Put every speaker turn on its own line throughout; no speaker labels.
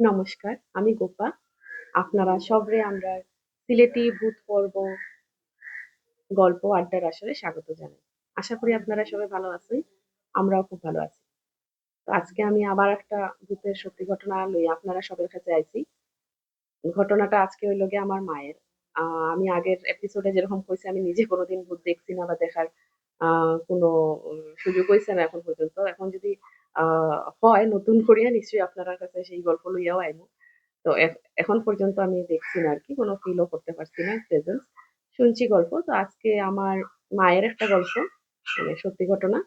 নমস্কার, আমি গোপা। আপনারা সবরে আমরা সিলেটি ভূত পর্ব গল্প আড্ডার আসরে স্বাগত জানাই। আশা করি আপনারা সবাই ভালো আছেন। আমরাও খুব ভালো আছি। তো আজকে আমি আবার একটা ভূতের সত্যি ঘটনা লইয়া আপনারা সবার কাছে আইছি। ঘটনাটা আজকে হইল গিয়ে আমার মায়ের। আমি আগের এপিসোডে যেরকম কইছি আমি নিজে কোনোদিন ভূত দেখছি না বা দেখার কোনো সুযোগ হইছে না এখন পর্যন্ত। এখন যদি আ হয় নতুন করিয়া নিশ্চয়ই আপনারা কাছে সেই গল্প লইয়াও আইমু। তো এখন পর্যন্ত আমি দেখছি না আরকি। কোনো ফিলও করতে পারছি না প্রেজেন্স। শুনছি গল্প। তো আজকে আমার মায়ের একটা গল্প, মানে সত্যি ঘটনা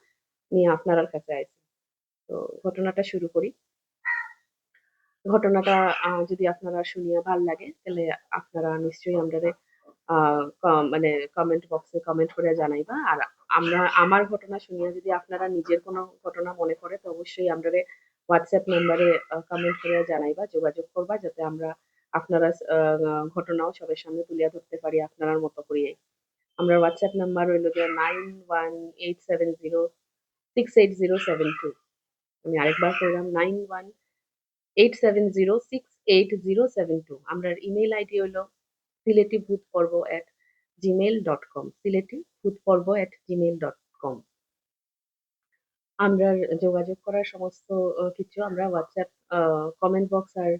নিয়ে আপনার কাছে আইছি। তো ঘটনাটা শুরু করি। ঘটনাটা যদি আপনারা শুনিয়া ভাল লাগে তাহলে আপনারা নিশ্চয়ই আমরারে আ ক মানে কমেন্ট বক্সে কমেন্ট করে জানাইবা। আর আমার ঘটনা শুনিয়া যদি আপনারা নিজের কোনো ঘটনা মনে করে তো অবশ্যই আমরারে WhatsApp নাম্বারে কমেন্ট করে জানাইবা, যোগাযোগ করবা যাতে আমরা আপনারা ঘটনাও সবার সামনে তুলিয়া ধরতে পারি আপনারার মতো করিয়ে। আমার WhatsApp নাম্বার হইল গিয়ে 9187068072। আমি আরেকবার কইলাম 9187068072। আমরার ইমেইল আইডি হইল সিলেটিভূতপর্ব@gmail.com সিলেটিভূতপর্ব@gmail.com। আমরার যোগাযোগ করার সমস্ত কিছু আমরা WhatsApp কমেন্ট বক্স আর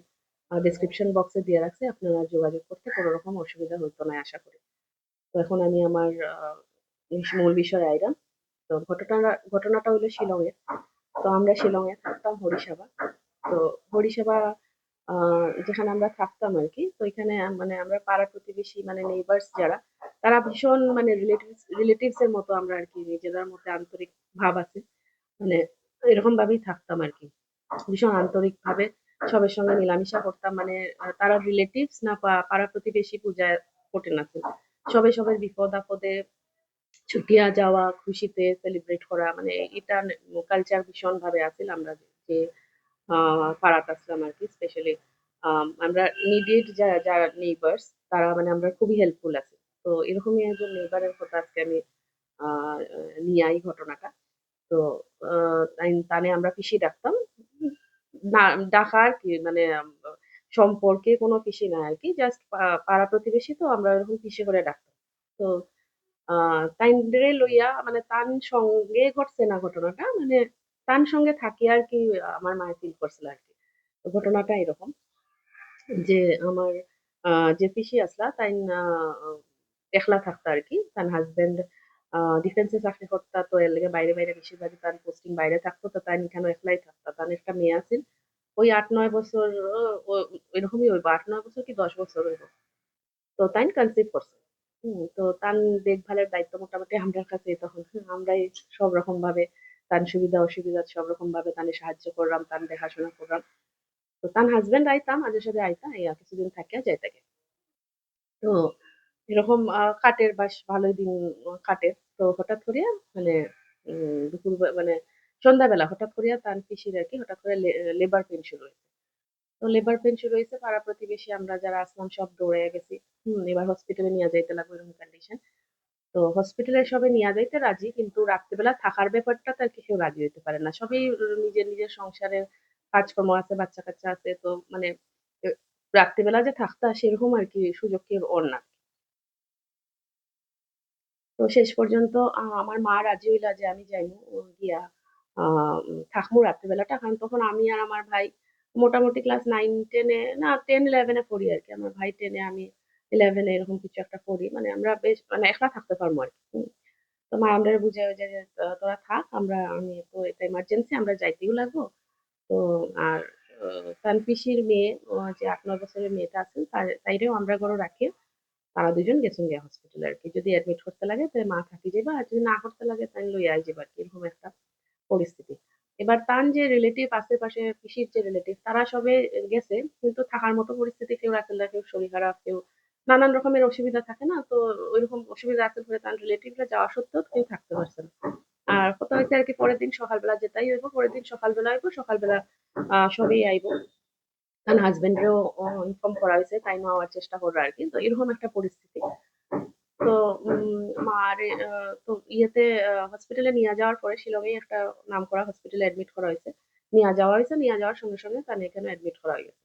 ডেসক্রিপশন বক্সে দিয়ে রাখছি। আপনারা যোগাযোগ করতে কোন রকম অসুবিধা হইতো না আশা করি। তো এখন আমি আমার মূল বিষয়ে আইলাম। তো ঘটনাটা হইলো শিলংয়ের। তো আমরা শিলংয়ে থাকতাম হরিসভা। তো হরিসভা আ যেখানে আমরা থাকতাম আরকি। তো এখানে মানে আমরা পাড়া প্রতিবেশী মানে নেইবার্স যারা, তারা ভীষণ মানে রিলেটিভস এর মতো আমরা আরকি নিজেদের মধ্যে আন্তরিক ভাব আছে। মানে এরকম ভাবেই থাকতাম আরকি। ভীষণ আন্তরিকভাবে সবার সঙ্গে মেলামেশা করতাম। মানে তারা রিলেটিভস না পাড়া প্রতিবেশী পূজায় ওঠে না তো। সবাই সবার বিপদ-আপদে ছুটিয়া যাওয়া, খুশিতে সেলিব্রেট করা মানে এটা কালচার ভীষণভাবে আছিল আমরা যে আ পাড়াতে আসলাম আরকি স্পেশালি আমরা ইমিডিয়েট যারা নেইবার্স তারা মানে আমরা খুবই হেল্পফুল আছি। তো এরকমই একজন নেইবারের কথা আজকে আমি আ নিয়ে আই ঘটনাটা। তো আ তানে আমরা পিসি ডাকতাম। না ডাকা আরকি মানে সম্পর্কে কোনো পিসি না আরকি। জাস্ট পাড়া প্রতিবেশী তো আমরা ওরকম পিসি করে ডাকতাম। তো আ তাইনরে লইয়া মানে তান সঙ্গে ঘটছে না ঘটনাটা। মানে তান সঙ্গে থাকিয়া আরকি আমার মায়ে ফিল করছিল আরকি। তো ঘটনাটা এরকম যে আমার আ যে পিসি আসলা তাইন একলা থাকতা আরকি। তার হাসব্যান্ড ডিফেন্সে চাকরি করতা তো এর লেগে বাইরে বেশিরভাগই তার পোস্টিং বাইরে থাকতো। তো তাইন এখানে একলাই থাকতা। তার একটা মেয়ে আছিল। ওই ৮-৯ বছর ও এরকমই হইব। ৮-৯ বছর কি ১০ বছর হইব। তো তাইন কনসিভ করছে। তো তার দেখভালের দায়িত্ব মোটামুটি আমরার কাছেই তখন। আমরাই সব রকমভাবে তার সুবিধা-অসুবিধা সব রকমভাবে তানে সাহায্য করলাম, তার দেখাশোনা করলাম। তো তার হাসব্যান্ড আইতা মাঝে সাঝে আইতা ইয়া কিছুদিন থাকিয়া যাইতা গে। তো এরকম কাটের বেশ ভালোই দিন কাটে। তো হঠাৎ করিয়া মানে দুপুর মানে সন্ধ্যাবেলা হঠাৎ করিয়া তার পিসির আরকি হঠাৎ করে লেবার পেইন শুরু হইছে। তো লেবার পেইন শুরু হইছে পাড়া প্রতিবেশী আমরা যারা আসলাম সব দৌড়াইয়া গেছি। এবার হসপিটালে নিয়া যাইতে লাগবে এরকম কন্ডিশন। তো হসপিটালে সবাই নিয়া যাইতে রাজি কিন্তু রাত্রিবেলা থাকার ব্যাপারটাতে আরকি কেউ রাজি হইতে পারে না। সবাই নিজের সংসারের কাজকর্ম আছে, বাচ্চা-কাচ্চা আছে। তো মানে এ রাত্রিবেলা যে থাকতা সেরকম আরকি সুযোগ কেউ ওর না। তো শেষ পর্যন্ত আমার মা রাজি হইলা যে আমি যাইমু গিয়া আ থাকমু রাত্রিবেলাটা। কারণ তখন আমি আর আমার ভাই মোটামুটি ক্লাস 9-10 এ না 10-11 এ পড়ি আরকি। আমার ভাই 10 এ আমি 11 এ এরকম কিছু একটা পড়ি। মানে আমরা বেশ মানে একলা থাকতে পারবো আরকি। তো মা আমাদের বুঝায় যে, "তোরা থাক আমি তো এটা এমার্জেন্সি আমরা যাইতেও লাগবো।" তো আর অ তার পিসির মেয়ে যে ৮-৯ বছরের মেয়েটা আছে তাইরেও আমরা ঘরে রাখি। তারা ২ জন গেছেন গিয়া হসপিটালে আরকি। যদি অ্যাডমিট করতে লাগে তাহলে মা থাকি যাইবা। আর যদি না করতে লাগে তাইলে লইয়া যাইবা আরকি। এরকম একটা পরিস্থিতি। এবার তার যে রিলেটিভ আশেপাশে পিসির যে রিলেটিভ তারা সবে গেছে। কিন্তু থাকার মতো পরিস্থিতি কেউ রাখে না, কেউ শরীর খারাপ, কেউ নানান রকমের অসুবিধা থাকে না? তো ঐরকম অসুবিধা আছে বলে তার রিলেটিভরা যাওয়া সত্ত্বেও কেউ থাকতে পারছে না। আর কথা হইছে আরকি পরের দিন সকালবেলা যেটাই হইব, পরের দিন সকালবেলা হইব, সকালবেলা সবাই আইব। তার হাসব্যান্ডেরও ইনফর্ম করা হইছে, তাইনও আওয়ার চেষ্টা করবে আরকি। তো এরকম একটা পরিস্থিতি। তো মারে তো ইয়েতে হসপিটালে নিয়ে যাওয়ার পরে শিলংয়েই একটা নামকরা হসপিটালে অ্যাডমিট করা হইছে। নিয়া যাওয়া হইছে, নিয়া যাওয়ার সঙ্গে তাকে এখানে অ্যাডমিট করা হয়ে গেছে।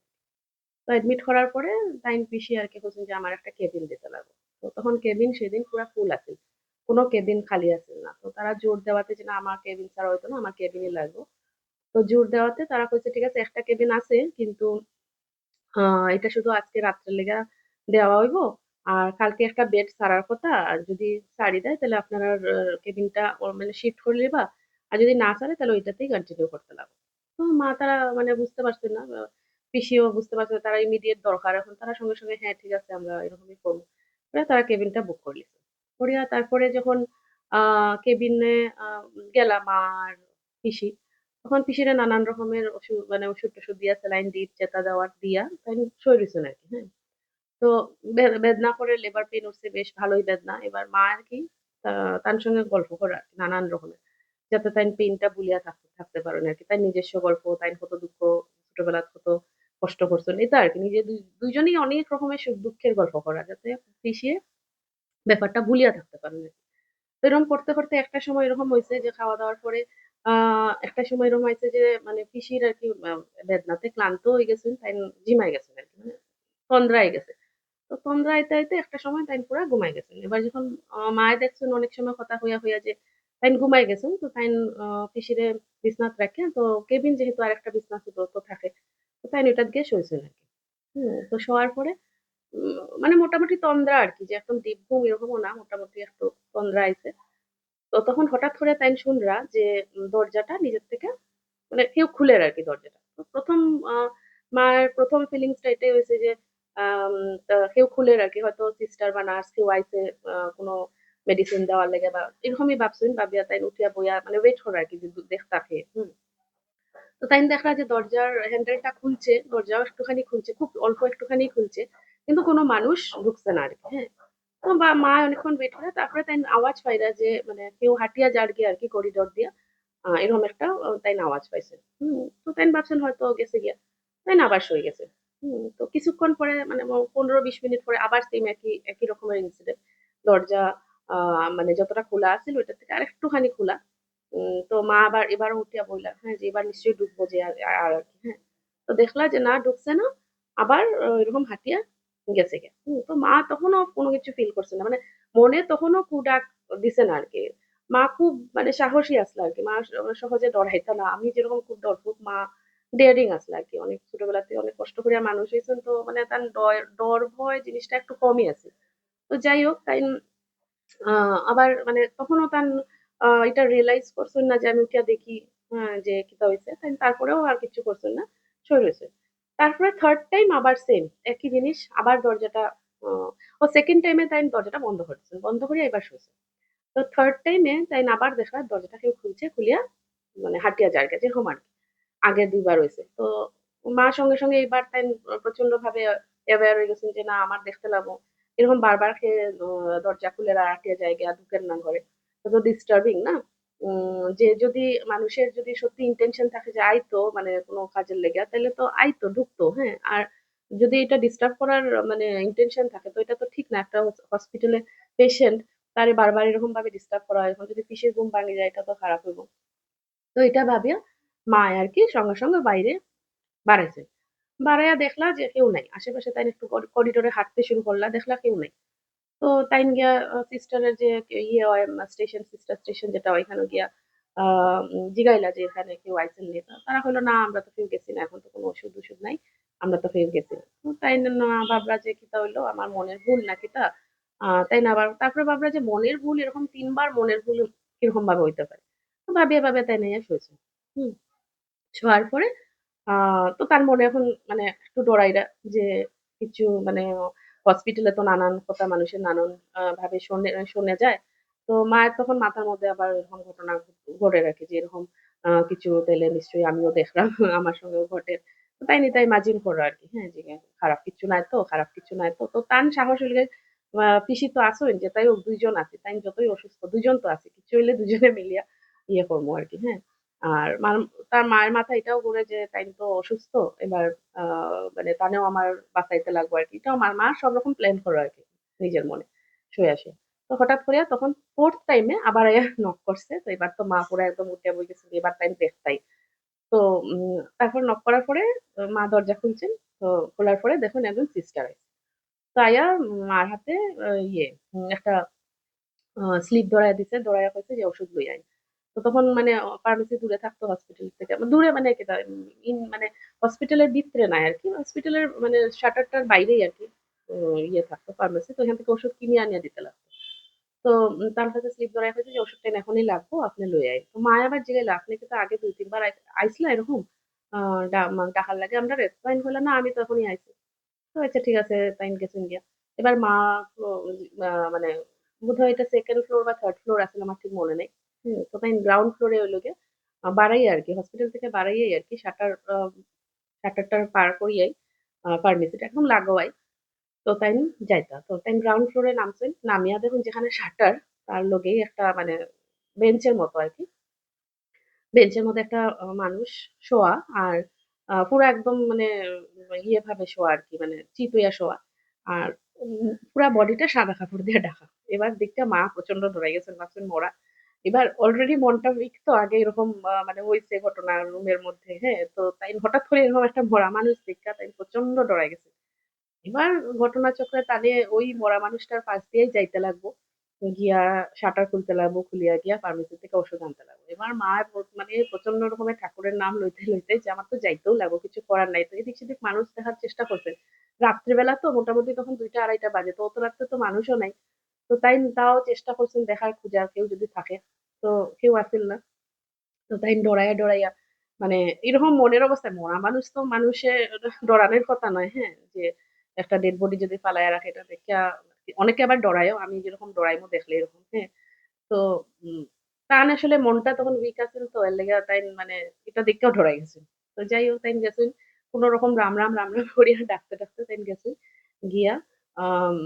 তো অ্যাডমিট করার পরে তাইন পিসি আরকি কইছেন যে আমার একটা কেবিন দিতে লাগবো। তো তখন কেবিন সেদিন পুরা ফুল আছিল। কোনো কেবিন খালি আছিল না। তো তারা জোর দেওয়াতে যে না আমার কেবিন ছাড়া হইতো না, আমার কেবিনই লাগবো। তো জোর দেওয়াতে তারা কইছে ঠিক আছে একটা কেবিন আছে কিন্তু আ এটা শুধু আজকে রাত্রের লেগা দেওয়া হইবো। আর কালকে একটা বেড ছাড়ার কথা। আর যদি ছাড়ি দেয় তাহলে আপনারা কেবিনটা মানে শিফট করে নিবা। আর যদি না ছাড়ে তাহলে ওইটাতেই কন্টিনিউ করতে লাগবে। তো মা তারা মানে বুঝতে পারছেন না। পিসিও বুঝতে পারছে না, তারা ইমিডিয়েট দরকার এখন। তারা সঙ্গে, সঙ্গে হ্যাঁ ঠিক আছে আমরা এরকমই করব। করে তারা কেবিনটা বুক করে লিছে। করিয়া তারপরে যখন আ কেবিনে আ গেলাম মা আর পিসি। তখন পিসিরে নানান রকমের মানে ওষুধ-টষুধ দিয়া স্যালাইন ড্রিপ, চেতা দেওয়ার দিয়া তাই সই রইছেন আরকি, হ্যাঁ? তো বেদনা করে লেবার পেইন উঠছে বেশ ভালোই বেদনা। এবার মা আরকি আ তার সঙ্গে গল্প করা আরকি নানান রকমের। যাতে তাইন পেইনটা ভুলিয়া থাকতে থাকতে পারেন আরকি। তার নিজস্ব গল্প, তাইন কত দুঃখ ছোটবেলায় কত কষ্ট করছেন। এটা আরকি নিজে দুইজনেই অনেক রকমের সুখ-দুঃখের গল্প করা। যাতে পিষিয়ে ব্যাপারটা ভুলিয়া থাকতে পারেন আরকি। তো এরকম করতে, করতে একটা সময় এরকম হইছে যে খাওয়া-দাওয়ার পরে আ একটা সময় এরকম হইছে যে মানে পিসির আরকি বেদনাতে ক্লান্ত হয়ে গেছেন, তাই ঝিমায় গেছেন আরকি। মানে তন্দ্রায় গেছে। তো তন্দ্রা আইতে, আইতে একটা সময় তাইন পুরা ঘুমায় গেছেন। এবার যখন মায়ে দেখছেন অনেক সময় কথা হইয়া, হইয়া যে তাইন ঘুমায় গেছেন। তো তাইন পিসিরে বিছনাত রাইখা তো কেবিন যেহেতু আরেকটা বিছনা ছিল তো থাকে। তো তাইন ওইটাত গিয়ে শুইছেন আরকি। তো শোয়ার পরে মানে মোটামুটি তন্দ্রা আরকি যে একদম ডিপ ঘুম এরকমও না। মোটামুটি একটু তন্দ্রা আইছে। তো তখন হঠাৎ করে তাইন শুনরা যে দরজাটা নিজের থেকে মানে কেউ খুলে আরকি দরজাটা। তো ১ম আ মার ১ম ফিলিংস টা এটাই হইছে যে আম কেউ খুলে আরকি হয়তো সিস্টার বা নার্স কেউ আইছে কোনো মেডিসিন দেওয়ার লেগে বা এরকমই ভাবছেন। ভাবিয়া তাই উঠিয়া বইয়া মানে ওয়েট করে আরকি যে দেখতাছে। তো তাইন দেখলা যে দরজার হ্যান্ডেলটা খুলছে, দরজাও একটুখানি খুলছে, খুব অল্প একটুখানি খুলছে। কিন্তু কোনো মানুষ ঢুকছে না আরকি, হ্যাঁ? তো মা অনেকক্ষণ ওয়েট করে তারপরে তাইন আওয়াজ পাইরা যে মানে কেউ হাঁটিয়া যার গিয়া আরকি করিডোর দিয়া। এরকম একটা তাইন আওয়াজ পাইছে। তো তাইন ভাবছেন হয়তো গেছে গিয়া। তাইন আবার শুয়ে গেছে। তো কিছুক্ষণ পরে মানে ১৫-২০ মিনিট পরে আবার সেইম একই রকমের ইনসিডেন্ট। দরজা আ মানে যতটা খোলা আছিল ওইটার থেকে আরেকটুখানি খোলা। তো মা আবার এবারও উঠিয়া বললা, হ্যাঁ, যে এবার নিশ্চয়ই ঢুকবো যে আর কি, হ্যাঁ। তো দেখলা যে না ঢুকছে না। আবার এরকম হাঁটিয়া গেছে গে। তো মা তখনও কোনো কিছু ফিল করছে না। মানে মনে তখনও ডাক দিছে না আরকি। মা খুব মানে সাহসী আসলা আরকি। মা সহজে ডরাইতো না। আমি যেরকম খুব ডরপুক মা ডেয়ারিং আসলা আরকি। অনেক ছোটবেলা থেকে অনেক কষ্ট কইরা মানুষ হইছেন তো মানে তার ডর ভয় জিনিসটা একটু কমই আছে। তো যাই হোক তাই আ আবার মানে তখনও এটা রিয়ালাইজ করছেন না যে আমি উঠিয়া দেখি যে কিতা হইছে। তারপরেও আর কিচ্ছু করছেন না। শুয়ে রইছে। তারপরে 3rd টাইম আবার সেম একই জিনিস আবার দরজাটা অ ও 2nd টাইমে দরজাটা বন্ধ করছেন। বন্ধ করিয়া এবার শুইছে। তো 3rd টাইমে আবার দেখলা দরজাটা কেউ খুলছে, খুলিয়া মানে হাঁটিয়া যারগা যেরকম আরকি। আগের ২ বার হইছে। তো মা সঙ্গে, সঙ্গে এবার প্রচন্ডভাবে অ্যাওয়ার হয়ে গেছেন যে না আমার দেখতে লাগবো। এরকম বারবার দরজা খুলে আটিয়া জায়গা ঢুকেন না ঘরে। তো ডিস্টার্বিং না? যে যদি মানুষের যদি সত্যি ইনটেনশন থাকে যে আইতো মানে কোনো কাজের লেগা তাইলে তো আইতো, ঢুকতো, হ্যাঁ? আর যদি এটা ডিস্টার্ব করার মানে ইনটেনশন থাকে তো এটা তো ঠিক না। একটা হসপিটালে পেশেন্ট তারে বারবার এরকমভাবে ডিস্টার্ব করা হয়। এখন যদি পিসির ঘুম ভাঙি যায় এটা তো খারাপ হইব। তো এটা ভাবিয়া মা আরকি সঙ্গে, সঙ্গে বাইরে বাড়াইছে। বাড়াইয়া দেখলা যে কেউ নাই। আশেপাশে তাইন একটু করিডোরে হাঁটতে শুরু করলা, দেখলা কেউ নাই। তো তাইন গিয়া সিস্টারের যে ইয়ে হয় স্টেশন সিস্টার স্টেশন যেটা ওইখানে গিয়া আ জিগাইলা যে এখানে কেউ আইছেন নি? তারা কইল না আমরা তো কেউ গেছি না। এখন তো কোনো ওষুধ-টষুধ নাই। আমরা তো কেউ গেছি না। তো তাই না ভাবলা যে কিতা হইলো আমার মনের ভুল না কিতা? তাই না আবার তারপরে ভাবলা যে মনের ভুল এরকম ৩ বার মনের ভুল কিরকম ভাবে হইতে পারে? তো ভাবিয়া, ভাবিয়া তাই নিয়া শুইছে। হুম? শোয়ার পরে আ তো তার মনে এখন মানে একটু ডরাইরা যে কিছু মানে হসপিটালে তো নানান কথা মানুষের নানান ভাবে শোনা যায়। তো মায়ের তখন মাথার মধ্যে আবার এরকম ঘটনা ঘটে রাখে যে এরকম কিছু তাইলে নিশ্চয়ই আমিও দেখলাম আমার সঙ্গেও ঘটে। তো তাই নিয়ে তাই ইমাজিন করো আরকি। হ্যাঁ, যে খারাপ কিছু নাই তো, খারাপ কিছু নাই তো। তো তান সাহস হইলে পিসি তো আছোই যে তাই হোক ২ জন আছি। তাই যতই অসুস্থ ২ জন তো আছি। কিছু হইলে দুজনে মিলিয়া ইয়ে করবো আরকি। হ্যাঁ? আর তার মায়ের মাথায় এটাও ঘুরে যে তাইন তো অসুস্থ। এবার আ মানে তানেও আমার বাঁচাইতে লাগবো আরকি। এটাও মা সব রকম প্ল্যান করে আরকি নিজের মনে শুয়ে আসে। তো হঠাৎ করিয়া তখন 4th টাইমে আবার আইয়া নক করছে। তো এবার তো মা পুরা একদম উইঠা বই গেছে যে এবার তাইন দেখতাই। তো তারপর নক করার পরে মা দরজা খুলছেন। তো খোলার পরে দেখুন একজন সিস্টার আইছে। তো আইয়া মার হাতে ইয়ে একটা স্লিপ ধরাইয়া দিছে। ধরাইয়া কইছে যে, "ওষুধ লইয়া আইন।" তো তখন মানে ফার্মেসি দূরে থাকতো হসপিটাল থেকে। দূরে মানে কেটা মানে হসপিটালের ভিতরে নাই আরকি। হসপিটালের মানে শাটারটার বাইরেই আরকি ইয়ে থাকতো ফার্মেসি। তো এখান থেকে ওষুধ কিনে আনিয়া দিতে লাগতো। তো তার কাছে স্লিপ ধরাইয়া কইছে যে, "ওষুধটা এখনই লাগবো, আপনি লইয়া আইন।" তো মায়ে আবার জিগাইলো, "আপনি কি তো আগে ২-৩ বার আইছিলা এরকম? আ ডাকার লাগে আমরারে?" তো আমি কইলাম, "না, আমি তো এখনই আইছি।" তো আচ্ছা ঠিক আছে তাইন গেছেন গিয়া। এবার মা তো মানে বোধহয় এটা 2nd ফ্লোর বা 3rd ফ্লোর আছিল আমার ঠিক মনে নেই। তো তাইন গ্রাউন্ড ফ্লোরে হইলো গিয়ে বাড়াইয়া আরকি হসপিটাল থেকে বাড়াইয়াই আরকি শাটারটার পার করিয়াই ফার্মেসিটা একদম লাগোয়াই। তো তাইন যাইতা। তো তাইন গ্রাউন্ড ফ্লোরে নামছেন। নামিয়া দেখুন যেখানে শাটার তার লগেই একটা মানে বেঞ্চের মতো আরকি। বেঞ্চের মধ্যে একটা মানুষ শোয়া আর পুরা একদম মানে ইয়ে ভাবে শোয়া আরকি মানে চিত হইয়া শোয়া। আর পুরা বডিটা সাদা কাপড় দিয়ে ঢাকা। এবার দেইখা মা প্রচন্ড ডরাই গেছেন, ভাবছেন মরা। এবার অলরেডি মনটা উইক তো আগে এরকম মানে হইছে ঘটনা রুমের মধ্যে, হ্যাঁ? তো তাই হঠাৎ করে এরকম একটা মরা মানুষ দেইখা তাই প্রচন্ড ডরাই গেছে। এবার ঘটনাচক্রে তাহলে ওই মরা মানুষটার পাশ দিয়েই যাইতে লাগবো। গিয়া শাটার খুলতে লাগবো, খুলিয়া গিয়া ফার্মেসি থেকে ওষুধ আনতে লাগবো। এবার মা মানে প্রচন্ড রকমের ঠাকুরের নাম লইতে যে আমার তো যাইতেও লাগবো, কিছু করার নাই। তো এদিক সেদিক মানুষ দেখার চেষ্টা করছে। রাত্রিবেলা তো মোটামুটি তখন ২টা-২:৩০ বাজে। তো অত রাত্রে তো মানুষও নাই। তো তাও চেষ্টা করছেন দেখার খুঁজার কেউ যদি থাকে। তো কেউ আসেন না। তো তাই ডরাইয়া মানে এরকম মনের অবস্থায় মরা মানুষ তো মানুষের ডরানোর কথা নয়, হ্যাঁ? যে একটা ডেড বডি যদি ফালাইয়া রাখে এটা দেইখা অনেকে আবার ডরায়ও। আমি যেরকম ডরাইমো দেখলে এরকম, হ্যাঁ? তো উম তান আসলে মনটা তখন উইক আছিল তো এর লেগা তাইন মানে এটা দেইখাও ডরাই গেছেন। তো যাই হোক তাইন গেছেন। কোনরকম রাম রাম করিয়া ডাকতে তাইন গেছেন। গিয়া আম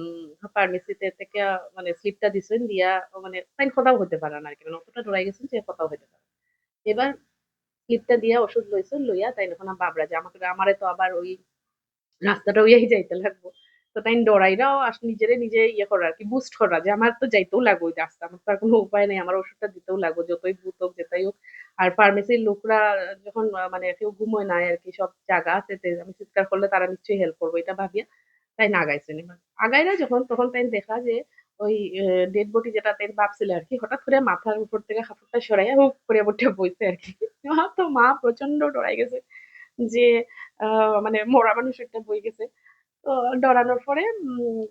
ফার্মেসিতে থেকে মানে স্লিপটা দিছেন দিয়া মানে তাইন কথাও হইতে পারে না আরকি। মানে অতটা ডরাই গেছেন যে কথাও হইতে পারে না। এবার স্লিপটা দিয়া ওষুধ লইছেন, লইয়া তাইন এখন বাবরা যে আমারে তো আবার ওই রাস্তাটা ওইয়াই যাইতে লাগবো। তো তাইন ডরাইরাও নিজেরে নিজে ইয়ে করা আরকি বুস্ট করা যে আমার তো যাইতেও লাগবো ওই রাস্তা। আমার তো আর কোন উপায় নাই। আমার ওষুধটা দিতেও লাগবো। যতই ভূত হোক, যেটাই হোক। আর ফার্মেসির লোকরা যখন মানে কেউ ঘুমোয় নাই আরকি সব জাগা আছে তে আমি চিৎকার করলে তারা নিশ্চয়ই হেল্প করবে এটা ভাবিয়া তাইন আগাইছেন এবার। আগাইরা যখন তখন তাইন দেখা যে ওই ডেড বডি যেটা তাইন ভাবছিল আরকি হঠাৎ করে মাথার উপর থেকে কাপড়টা সরাইয়া হুপ করে উঠে বইছে আরকি। মা প্রচন্ড ডরাই গেছে। যে আ মানে মরা মানুষ একটা বই গেছে। তো ডরানোর পরে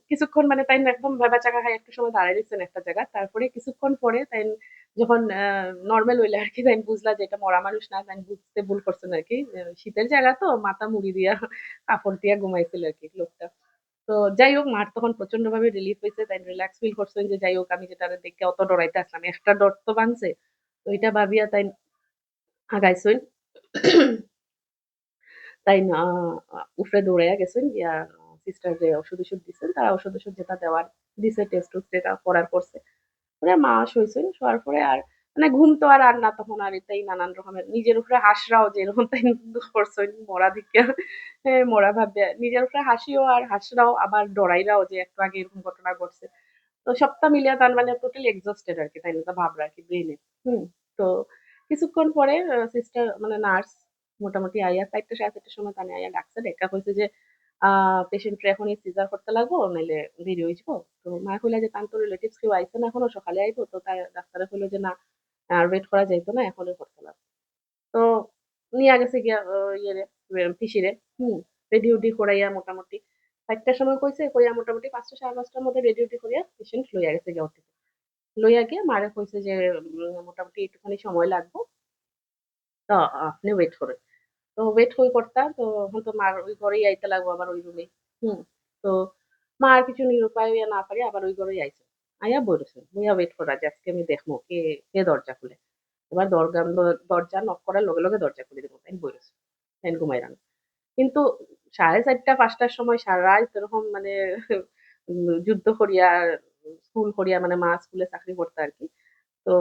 কিছুক্ষণ মানে তাইন একদম ভ্যাবাচ্যাকা খাইয়া একটু সময় দাঁড়ায় রইছেন একটা জায়গায়। তারপরে কিছুক্ষণ পরে তাইন যখন নরমাল হইলা আরকি তাইন বুঝলা যে এটা মরা মানুষ না। তাইন বুঝতে ভুল করছেন আরকি। শীতের জায়গা তো মাথা মুড়ি দিয়া কাপড় দিয়া ঘুমাইছিল আরকি লোকটা। তো যাই হোক মার তখন প্রচন্ডভাবে রিলিফ হইছে। তাই রিল্যাক্স ফিল করছেন যে যাই হোক আমি যেটারে দেখে অত ডরাইতে আসলাম। একটা ডর তো ভাঙছে। তো এটা ভাবিয়া তাই আগাইছইন। তাই না উফরে দৌড়াইয়া গেছেন গিয়া সিস্টার যে ওষুধ-টষুধ দিছেন তারা ওষুধ-টষুধ যেটা দেওয়ার দিছে টেস্ট-টুস্ট যেটা করার করছে। পরে মা শোইছেন। শোয়ার পরে আর মানে ঘুম তো আর না তখন আর এটাই নানান রকমের নিজের উপরে হাসরাও যে এরকম তাই করছেন মরা দেইখা হ্যাঁ, মরা ভাবিয়া নিজের উপরে হাসিও আর হাসরাও আবার ডরাইরাও যে একটু আগে এরকম ঘটনা ঘটছে। তো সবটা মিলিয়ে তার মানে টোটালি এক্সহস্টেড আরকি তাই না? ভাবরা আরকি ব্রেইনে। তো কিছুক্ষণ পরে সিস্টার মানে নার্স মোটামুটি আইয়া ৪টা ৪:৩০ সময় তানে আইয়া ডাকছে। ডাইক্কা কইছে যে, পেশেন্ট রে এখনই সিজার করতে লাগবো নাইলে দেরি হয়ে যাবো। তো মা কইলা যে, "তান তো রিলেটিভস কেউ আইছে না এখনো সকালে আইবো।" তো তাই ডাক্তারে কইলো যে, "না, আর ওয়েট করা যাইত না, এখনই করতে লাগবো।" তো নিয়া গেছে গিয়া ইয়েরে পিসিরে। হুম? রেডি-উডি করাইয়া মোটামুটি ৪টার সময় কইছে, কইয়া মোটামুটি ৫টা ৫:৩০ টার মধ্যে রেডি-উডি করিয়া পেশেন্ট লইয়া গেছে গিয়া অটো লইয়া গিয়া মারে কইছে যে, মোটামুটি একটুখানি সময় লাগবো। তো আপনি ওয়েট করেন। তো ওয়েট করতা। তো এখন তো মার ওই ঘরেই আইতে লাগবো আবার ওই রুমেই। হুম? তো মা আর কিছু নিরুপায় হইয়া না পারিয়া আবার ওই ঘরেই আইছে। আইয়া বইরছে। বইয়া ওয়েট করা যে আজকে আমি দেখমু কে দরজা খুলে। এবার দরজা নক করার লগে দরজা খুলে দিব। তাইন বইরছে। তাইন ঘুমাইরাম। কিন্তু ৪:৩০ ৫টার সময় সারারাত এরকম মানে যুদ্ধ করিয়া স্কুল করিয়া মানে মা স্কুলে চাকরি করতো আরকি। তো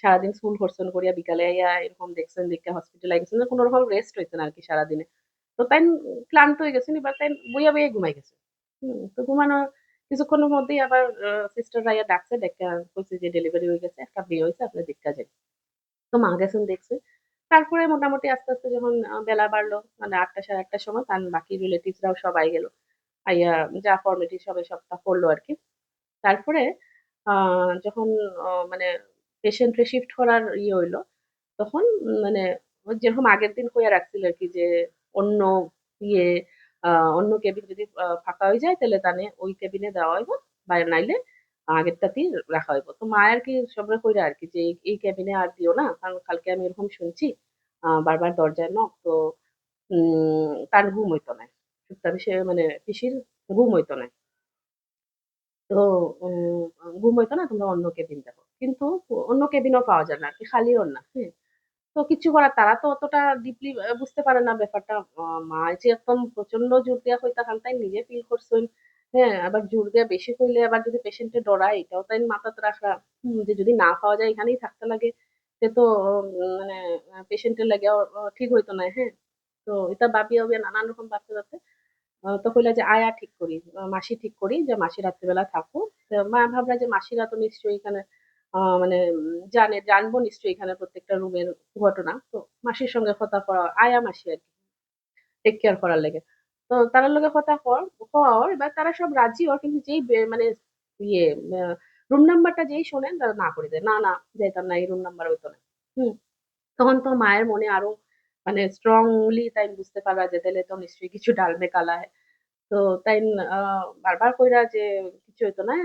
সারাদিন স্কুল করছেন করিয়া বিকালে আইয়া এরকম দেখছেন দেইখা হসপিটালে গেছেন। কোন রকম রেস্ট হইছে না আরকি সারাদিনে। তো তাইন ক্লান্ত হয়ে গেছেন। এবার তাইন বইয়া ঘুমাই গেছে। তো ঘুমানোর কিছুক্ষণের মধ্যেই আবার সিস্টাররা আইয়া ডাকছে। ডাইক্কা কইছে যে ডেলিভারি হয়ে গেছে। একটা মেয়ে হইছে আপনি দেইখা যান। তো মা গেছেন দেখছে। তারপরে মোটামুটি আস্তে, আস্তে যখন বেলা বাড়লো মানে ৮টা ৮:৩০ র সময় তখন বাকি রিলেটিভসরাও সব গেল। আইয়া যা ফর্মালিটি সবাই সবটা করলো আরকি। তারপরে আ যখন মানে পেশেন্টরে শিফট করার হইলো, তখন মানে ওই যেরকম আগের দিন কইয়া রাখছিল আরকি যে অন্য ইয়ে আ অন্য কেবিন যদি ফাঁকা হয়ে যায় তাহলে তানে ওই কেবিনে দেওয়া হইব। বা নাইলে আগেরটাতেই রাখা হইব। তো মা আরকি সবরে কইরা আরকি যে এই কেবিনে আর দিও না। কারণ কালকে আমি এরকম শুনছি বারবার দরজায় নক। তো তার ঘুম হইতো না। সে মানে পিসির ঘুম হইতো না। তো ঘুম হইতো না তোমরা অন্য কেবিন দেখো। কিন্তু অন্য কেবিনও পাওয়া যায় না আরকি খালিও না। হুম? তো কিচ্ছু করার তারা তো অতটা ডিপলি বুঝতে পারে না ব্যাপারটা। মা যে একদম প্রচন্ড জোর দিয়া কইতাছেন তাই নিজে ফিল করছেন। হ্যাঁ? আবার জোর দিয়া বেশি কইলে আবার যদি পেশেন্টে ডরায় এটাও তাই মাথাত রাখা। যে যদি না পাওয়া যায় এখানেই থাকতে লাগে। সে তো মানে পেশেন্টের লাগেও ঠিক হইতো না। হ্যাঁ? তো এটা ভাবিয়া নানান রকম ভাবতে তো কইলা যে আয়া ঠিক করি। মাসি ঠিক করি যে মাসি রাত্রিবেলা থাকো। তো মা ভাবলা যে মাসিরা তো নিশ্চয়ই এখানে মানে জানবো নিশ্চয়ই এখানে প্রত্যেকটা রুমের ঘটনা। তো মাসির সঙ্গে কথা কওয়া, আয়া মাসি আরকি টেক কেয়ার করার লেগে। তো তাদের লগে কথা কর এবার তারা সব রাজি হয় কিন্তু যেই মানে ইয়ে আ রুম নাম্বারটা যেই শোনেন তারা না করে দেয়। না, না যাইতাম না এই রুম নাম্বার হইতো না। হুম? তখন তো মায়ের মনে আরো মানে স্ট্রংলি তাই বুঝতে পারলা যে তাইলে তো নিশ্চয়ই কিছু ডাল মে কালা হ্যায়। তো তাই আ বারবার কইরা যে কিছু হইতো না।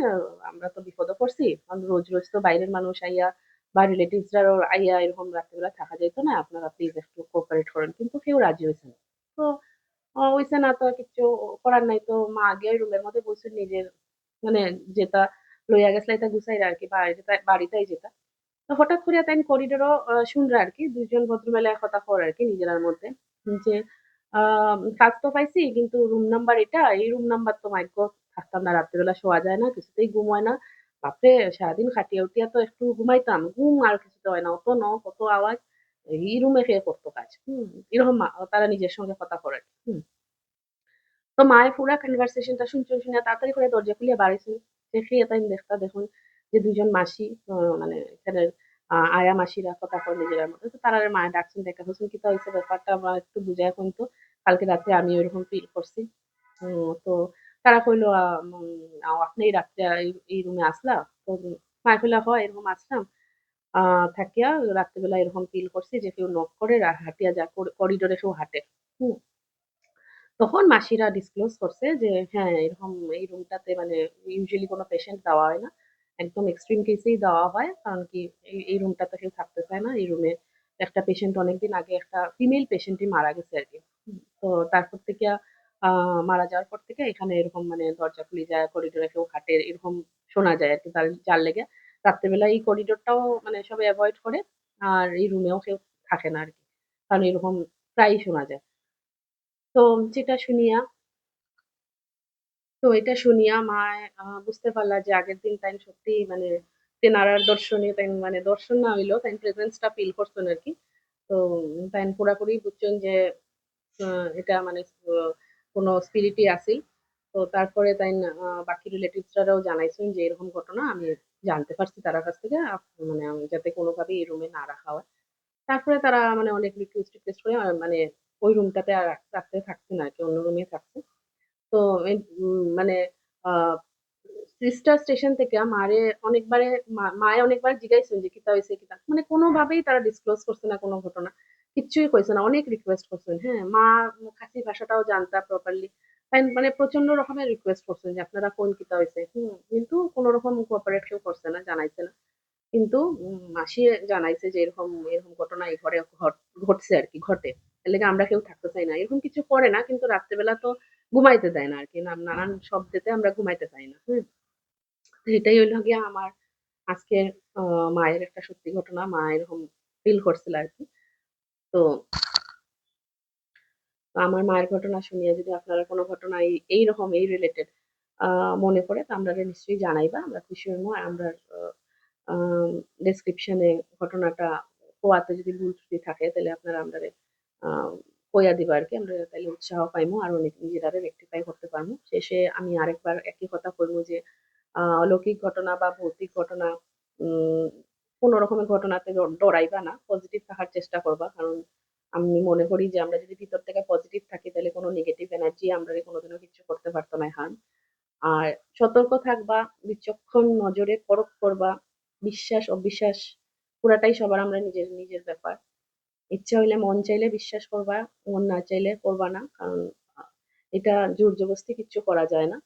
আমরা তো বিপদে পড়ছি। কারণ রোজ, রোজ তো বাইরের মানুষ আইয়া বা রিলেটিভস রাও আইয়া এরকম রাত্রিবেলা থাকা যাইত না। আপনারা প্লিজ একটু কোঅপারেট করেন। কিন্তু কেউ রাজি হইছে না। তো হইছে না তো আর কিচ্ছু করার নাই। তো মা আগে রুমের মধ্যে বইছে নিজের মানে যেটা লইয়া গেছলা এটা গুছাইরা আরকি বাড়িটাই যেটা। তো হঠাৎ করিয়া তাইন করিডোরও শুনরা আরকি ২ জন ভদ্রমহিলা কথা কয় আরকি নিজেরার মধ্যে যে, আ "কাজ তো পাইছি কিন্তু রুম নাম্বার এটা, এই রুম নাম্বার তো মাইগ্য থাকতাম না। রাত্রিবেলা শোয়া যায় না, কিছুতেই ঘুম হয় না। বাপরে! সারাদিন খাটিয়া উঠিয়া তো একটু ঘুমাইতাম। ঘুম আর কিছুতে হয় না। অত নক, অত আওয়াজ। এই রুমে কে করত কাজ?" এরকম তারা নিজের সঙ্গে কথা কয়। তো মায়ে পুরা কনভারসেশনটা শুইনা তাড়াতাড়ি করে দরজা খুলিয়া বার হইছেন। দেখি তাইন দেখুন যে ২ জন মাসি মানে এখানের আয়া মাসিরা কথা কয় নিজেরার মধ্যে। তো তারারে মায়ে ডাকছেন ডাইকা কইছেন, "কিতা হইছে ব্যাপারটা আমার একটু বুঝাইয়া কইন তো। কালকে রাত্রে আমিও এরকম ফিল করছি।" তো তারা কইল আপনি এই রাত্রে এই রুমে আসলা?" তো মায়ে কইলা, "হ এরকম আসলাম। আ থাকিয়া রাত্রিবেলা এরকম ফিল করছি যে কেউ নক করে হাঁটিয়া যায় করিডোরে কেউ হাঁটে।" হুম? তখন মাসিরা ডিসক্লোজ করছে যে হ্যাঁ, এরকম এই রুমটাতে মানে ইউজুয়ালি কোনো পেশেন্ট দেওয়া হয় না। একদম এক্সট্রিম কেসেই দেওয়া হয়। কারণ কি এই রুমটাতে কেউ থাকতে চায় না। এই রুমে একটা পেশেন্ট অনেকদিন আগে একটা ফিমেল পেশেন্টই মারা গেছে আরকি। তো তারপর থেকে আ মারা যাওয়ার পর থেকে এখানে এরকম মানে দরজা খুলে যায়, করিডোরে কেউ হাঁটে এরকম শোনা যায় আরকি। যার লেগে রাত্রেবেলা এই করিডোরটাও মানে সবাই এভয়েড করে। আর এই রুমেও কেউ থাকে না আরকি। কারণ এরকম প্রায়ই শোনা যায়। তো যেটা শুনিয়া তো এটা শুনিয়া মা বুঝতে পারলা যে আগের দিন তাইন সত্যিই মানে তেনারার দর্শনে তাইন মানে দর্শন না হইলেও তাইন প্রেজেন্স টা ফিল করছেন আরকি। তো তাইন পুরাপুরি বুঝছেন যে আ এটা মানে কোনো স্পিরিটই আছিল। তো তারপরে তাইন বাকি রিলেটিভস রাও জানাইছেন যে এরকম ঘটনা আমি জানতে পারছি তারা কাছ থেকে মানে আমি যাতে কোনোভাবেই এই রুমে না রাখা হয়। তারপরে তারা মানে অনেক রিকোয়েস্ট করে মানে ওই রুমটাতে আর রাত্রে থাকছে না আরকি অন্য রুমেই থাকছে। তো মানে আ সিস্টার স্টেশন থেকে মারে অনেকবারে মায়ে অনেকবার জিজ্ঞাইছেন যে কিতা হইছে কিতা মানে কোনভাবেই তারা ডিসক্লোজ করছে না কোন ঘটনা। কিচ্ছুই কইছে না। অনেক রিকোয়েস্ট করছেন, হ্যাঁ? মা খাসি ভাষাটাও জানতা প্রপারলি। তাই মানে প্রচন্ড রকমের রিকোয়েস্ট করছেন যে আপনারা কইন কিতা হইছে। কিন্তু কোন রকম কোঅপারেট কেউ করছে না, জানাইছে না। কিন্তু মাসি জানাইছে যে এরকম ঘটনা এই ঘরে ঘটছে আরকি, ঘটে। এর লেগে আমরা কেউ থাকতে চাই না। এরকম কিছু করে না কিন্তু রাত্রেবেলা তো ঘুমাইতে দেয় না আরকি। নানান শব্দেতে আমরা ঘুমাইতে পারি না। তো এটাই হইল গিয়া আমার আজকের আ মায়ের একটা সত্যি ঘটনা। মা এরকম ফিল করছিল আরকি। তো আমার মায়ের ঘটনা শুনিয়া যদি আপনারা কোন ঘটনা এইরকম এই রিলেটেড আ মনে পড়ে তো আমরারে নিশ্চয়ই জানাইবা। আমরা খুশি হইমু। আর আমরা আম ডেসক্রিপশন এ ঘটনাটা কোয়াতে যদি ভুল ত্রুটি থাকে তাইলে আপনারা আমরারে আ কইয়া দিবা আরকি। আমরা তাইলে উৎসাহ পাইমু। আরো অনেক নিজেরারে রেকটিফাই করতে পারমু। শেষে আমি আরেকবার একই কথা কইমু যে অলৌকিক ঘটনা বা ভৌতিক ঘটনা উম কোনো রকমের ঘটনাতে ডরাইবা না, পজিটিভ থাকার চেষ্টা করবা। কারণ আমি মনে করি যে আমরা যদি ভিতর থেকে পজিটিভ থাকি তাহলে কোনো নেগেটিভ এনার্জি আমরারে কোনোদিনও কিচ্ছু করতে পারতো না হার্ম। আর সতর্ক থাকবা, বিচক্ষণ নজরে পরখ করবা, বিশ্বাস অবিশ্বাস পুরাটাই সবার আমরা নিজের নিজের ব্যাপার। ইচ্ছা হইলে মন চাইলে বিশ্বাস করবা, মন না চাইলে করবা না। কারণ এটা জোর জবরদস্তি কিচ্ছু করা যায় না।